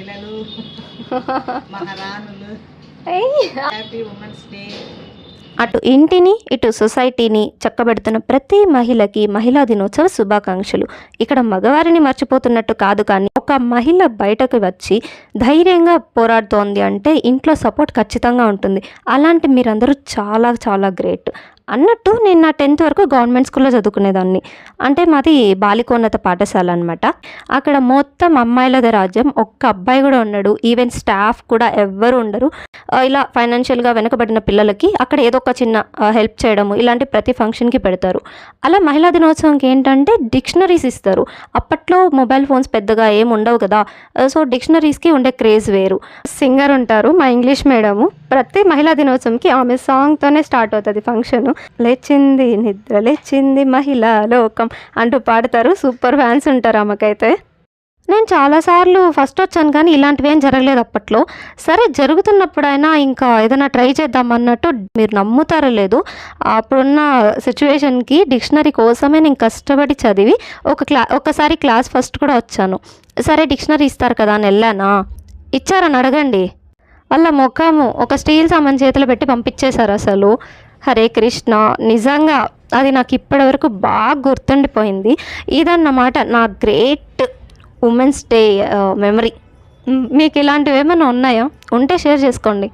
మహిళలు మహారాణులు happy women's day. అటు ఇంటిని ఇటు సొసైటీని చక్కబెడుతున్న ప్రతి మహిళకి మహిళా దినోత్సవ శుభాకాంక్షలు. ఇక్కడ మగవారిని మర్చిపోతున్నట్టు కాదు, కానీ ఒక మహిళ బయటకు వచ్చి ధైర్యంగా పోరాడుతోంది అంటే ఇంట్లో సపోర్ట్ ఖచ్చితంగా ఉంటుంది. అలాంటి మీరందరూ చాలా చాలా గ్రేట్. అన్నట్టు నేను నా 10th వరకు గవర్నమెంట్ స్కూల్లో చదువుకునేదాన్ని. అంటే మాది బాలికోన్నత పాఠశాల అనమాట. అక్కడ మొత్తం అమ్మాయిలదే రాజ్యం, ఒక్క అబ్బాయి కూడా ఉన్నాడు. ఈవెన్ స్టాఫ్ కూడా ఎవ్వరు ఉండరు. ఇలా ఫైనాన్షియల్గా వెనుకబడిన పిల్లలకి అక్కడ ఏదో ఒక చిన్న హెల్ప్ చేయడము ఇలాంటి ప్రతి ఫంక్షన్కి పెడతారు. అలా మహిళా దినోత్సవంకి ఏంటంటే డిక్షనరీస్ ఇస్తారు. అప్పట్లో మొబైల్ ఫోన్స్ పెద్దగా ఏమి ఉండవు కదా, సో డిక్షనరీస్కి ఉండే క్రేజ్ వేరు. సింగర్ ఉంటారు మా ఇంగ్లీష్ మేడము. ప్రతి మహిళా దినోత్సవంకి ఆమె సాంగ్తోనే స్టార్ట్ అవుతుంది ఫంక్షన్. లేచింది నిద్ర లేచింది మహిళా లోకం అంటూ పాడతారు. సూపర్ ఫ్యాన్స్ ఉంటారు ఆమెకైతే. నేను చాలాసార్లు ఫస్ట్ వచ్చాను, కానీ ఇలాంటివి ఏం జరగలేదు అప్పట్లో. సరే జరుగుతున్నప్పుడైనా ఇంకా ఏదైనా ట్రై చేద్దాం అన్నట్టు, మీరు నమ్ముతారో లేదు, అప్పుడున్న సిచ్యువేషన్కి డిక్షనరీ కోసమే నేను కష్టపడి చదివి ఒకసారి క్లాస్ ఫస్ట్ కూడా వచ్చాను. సరే డిక్షనరీ ఇస్తారు కదా అని వెళ్ళానా, ఇచ్చారని అడగండి, వాళ్ళ ముఖము ఒక స్టీల్ సామాన్ చేతిలో పెట్టి పంపించేశారు. అసలు హరే కృష్ణ, నిజంగా అది నాకు ఇప్పటివరకు బాగా గుర్తుండిపోయింది. ఇదన్నమాట నా గ్రేట్ ఉమెన్స్ డే మెమరీ. మీకు ఇలాంటివి ఏమైనా ఉన్నాయా? ఉంటే షేర్ చేసుకోండి.